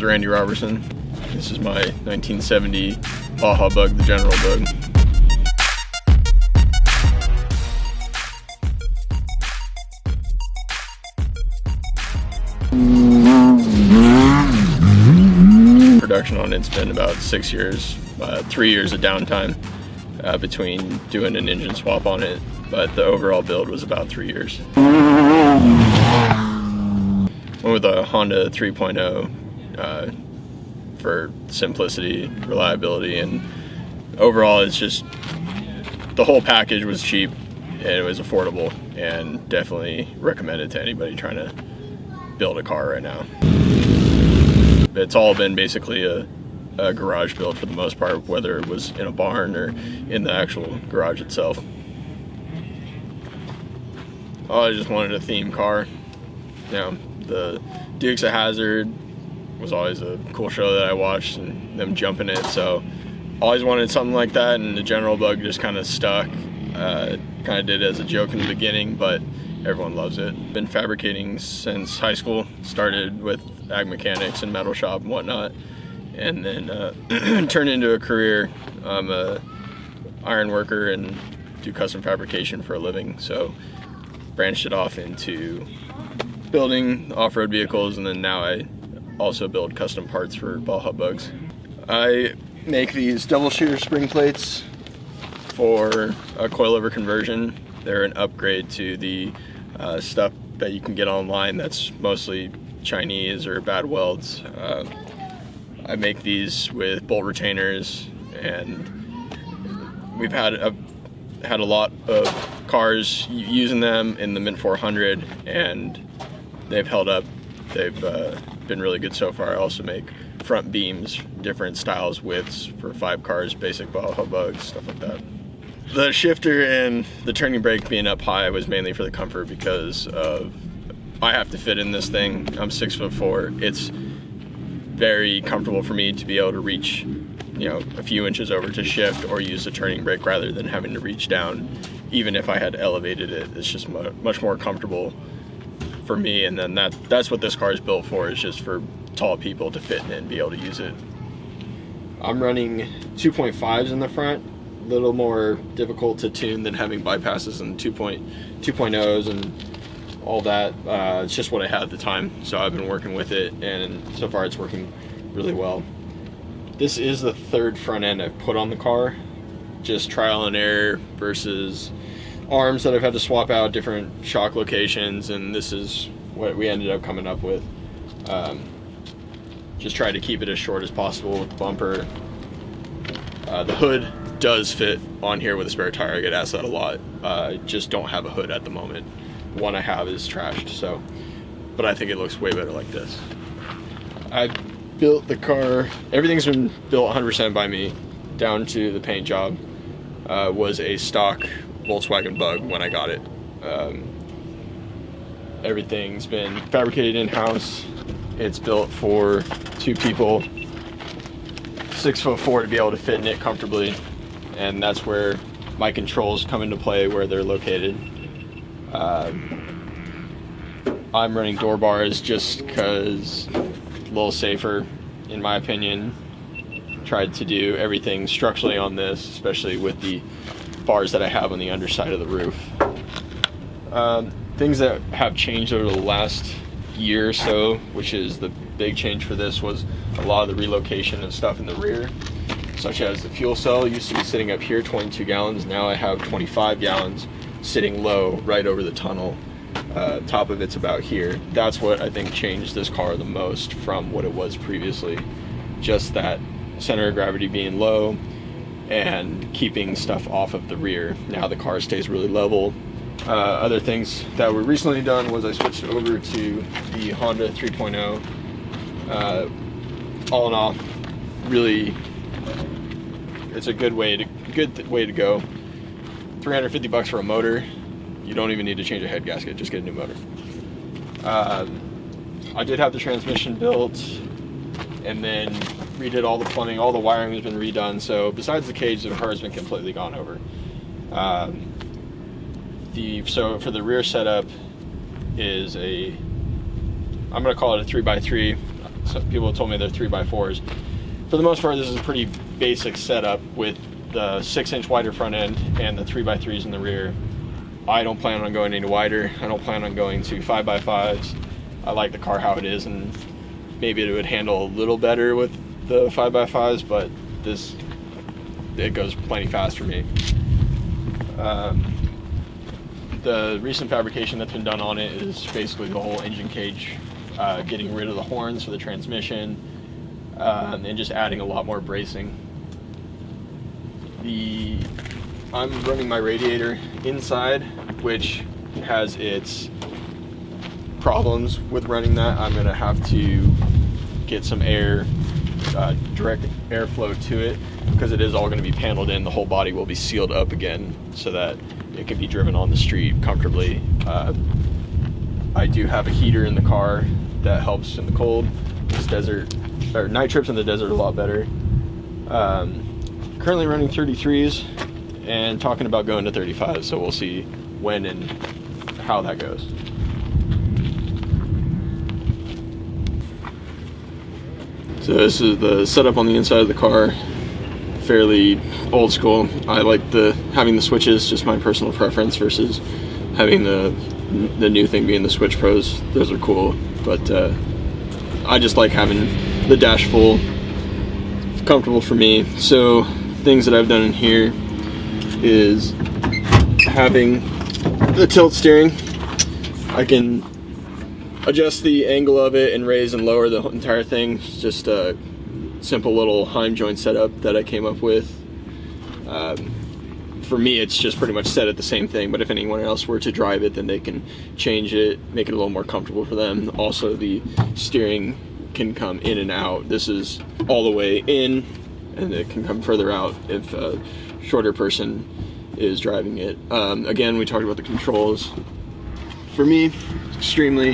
is Randy Robertson. This is my 1970 Baja Bug, the General Bug. Production on it's been about 6 years, 3 years of downtime between doing an engine swap on it, but the overall build was about 3 years. Went with a Honda 3.0 for simplicity, reliability, and overall it's just, the whole package was cheap and it was affordable, and definitely recommend it to anybody trying to build a car right now. It's all been basically a garage build for the most part, whether it was in a barn or in the actual garage itself. Oh, I just wanted a theme car. You know, the Dukes of Hazzard was always a cool show that I watched, and them jumping it, so always wanted something like that, and the General Bug just kind of stuck. Kind of did it as a joke in the beginning, but everyone loves it. Been fabricating since high school, started with ag mechanics and metal shop and whatnot, and then turned into a career. I'm a iron worker and do custom fabrication for a living, so branched it off into building off-road vehicles, and then now I also build custom parts for Baja Bugs. I make these double shear spring plates for a coilover conversion. They're an upgrade to the stuff that you can get online that's mostly Chinese or bad welds. I make these with bolt retainers, and we've had a lot of cars using them in the Mint 400, and they've held up. They've been really good so far. I also make front beams, different styles, widths for 5 cars, basic Baja Bugs, stuff like that. The shifter and the turning brake being up high was mainly for the comfort, because of I have to fit in this thing. I'm 6'4". It's very comfortable for me to be able to reach, you know, a few inches over to shift or use the turning brake rather than having to reach down. Even if I had elevated it, it's just much more comfortable for me. And then that's what this car is built for, is just for tall people to fit in it and be able to use it. I'm running 2.5s in the front. A little more difficult to tune than having bypasses and 2.0s and all that. It's just what I had at the time, so I've been working with it, and so far it's working really well. This is the 3rd front end I've put on the car, just trial and error versus arms that I've had to swap out, different shock locations, and this is what we ended up coming up with. Just tried to keep it as short as possible with the bumper. The hood does fit on here with a spare tire. I get asked that a lot. Just don't have a hood at the moment. One I have is trashed, so, but I think it looks way better like this. I built the car, everything's been built 100% by me, down to the paint job. Was a stock Volkswagen Bug when I got it. Everything's been fabricated in-house. It's built for 2 people, 6'4", to be able to fit in it comfortably. And that's where my controls come into play, where they're located. I'm running door bars just because a little safer, in my opinion. Tried to do everything structurally on this, especially with the bars that I have on the underside of the roof. Things that have changed over the last year or so, which is the big change for this, was a lot of the relocation of stuff in the rear, such as the fuel cell used to be sitting up here, 22 gallons. Now I have 25 gallons sitting low right over the tunnel. Top of it's about here. That's what I think changed this car the most from what it was previously. Just that center of gravity being low and keeping stuff off of the rear. Now the car stays really level. Other things that were recently done was I switched over to the Honda 3.0. All in all, really, it's a good way to go. 350 bucks for a motor. You don't even need to change a head gasket, just get a new motor. I did have the transmission built, and then redid all the plumbing. All the wiring has been redone, so besides the cage, the car has been completely gone over. So for the rear setup is I'm gonna call it a 3x3. some people have told me they're 3x4s. For the most part, this is a pretty basic setup with the 6-inch wider front end and the 3x3s in the rear. I don't plan on going any wider. I don't plan on going to 5x5s. I like the car how it is, and maybe it would handle a little better with the 5x5s, but it goes plenty fast for me. The recent fabrication that's been done on it is basically the whole engine cage, getting rid of the horns for the transmission, and just adding a lot more bracing. I'm running my radiator inside, which has its problems with running that. I'm gonna have to get some air, direct airflow to it, because it is all gonna be paneled in. The whole body will be sealed up again so that it can be driven on the street comfortably. I do have a heater in the car that helps in the cold. This desert, or night trips in the desert are a lot better. Currently running 33s and talking about going to 35, so we'll see when and how that goes. So this is the setup on the inside of the car. Fairly old school. I like having the switches, just my personal preference, versus having the new thing being the Switch Pros. Those are cool, but I just like having the dash full, comfortable for me. So things that I've done in here is having the tilt steering. I can adjust the angle of it and raise and lower the entire thing. It's just a simple little Heim joint setup that I came up with. For me, it's just pretty much set at the same thing, but if anyone else were to drive it, then they can change it, make it a little more comfortable for them. Also, the steering can come in and out. This is all the way in, and it can come further out if a shorter person is driving it. Again, we talked about the controls. For me, it's extremely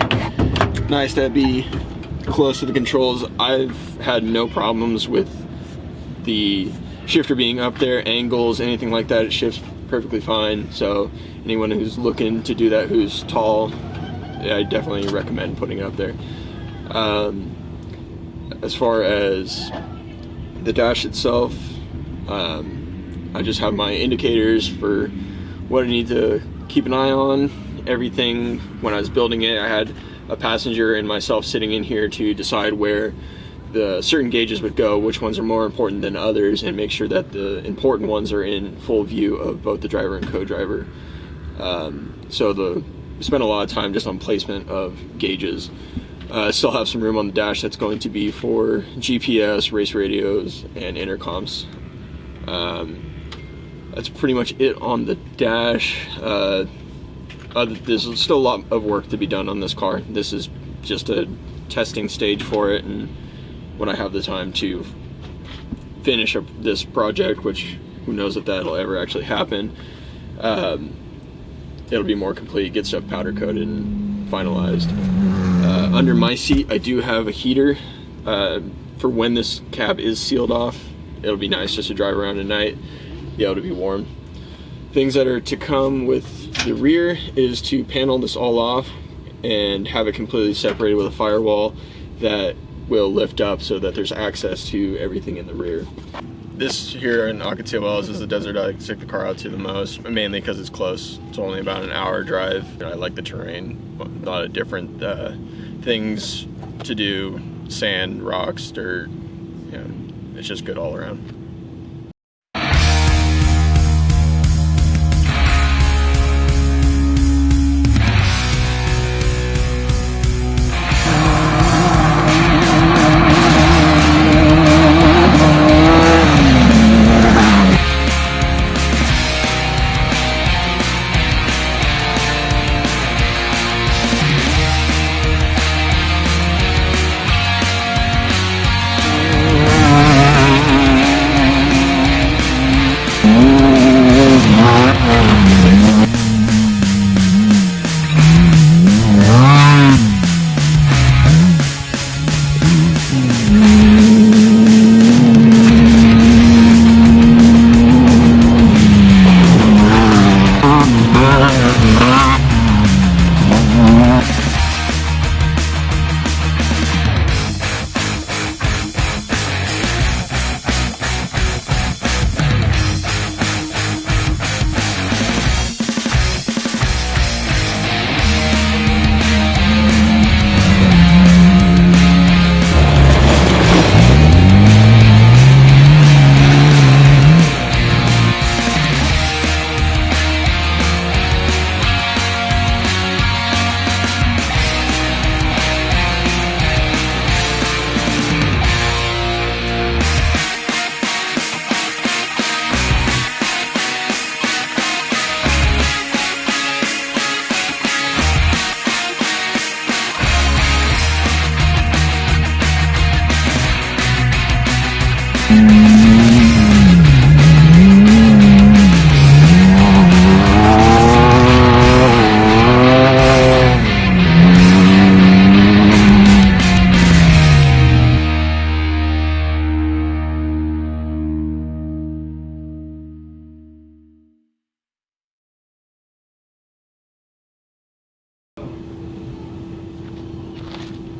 nice to be close to the controls. I've had no problems with the shifter being up there, angles, anything like that. It shifts perfectly fine. So anyone who's looking to do that, who's tall, I definitely recommend putting it up there. As far as the dash itself, I just have my indicators for what I need to keep an eye on. Everything, when I was building it, I had a passenger and myself sitting in here to decide where the certain gauges would go, which ones are more important than others, and make sure that the important ones are in full view of both the driver and co-driver. So spent a lot of time just on placement of gauges. I still have some room on the dash that's going to be for GPS, race radios, and intercoms. That's pretty much it on the dash. There's still a lot of work to be done on this car. This is just a testing stage for it, and when I have the time to finish up this project, which who knows if that'll ever actually happen, it'll be more complete, get stuff powder coated and finalized. Under my seat, I do have a heater for when this cab is sealed off. It'll be nice just to drive around at night, be able to be warm. Things that are to come with the rear is to panel this all off and have it completely separated with a firewall that will lift up so that there's access to everything in the rear. This here in Ocotillo Wells is the desert I stick the car out to the most, mainly because it's close. It's only about an hour drive. I like the terrain, a lot of different things to do, sand, rocks, dirt, it's just good all around.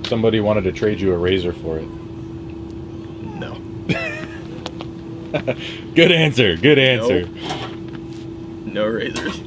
Somebody wanted to trade you a razor for it. No. Good answer. Good answer. Nope. No razors.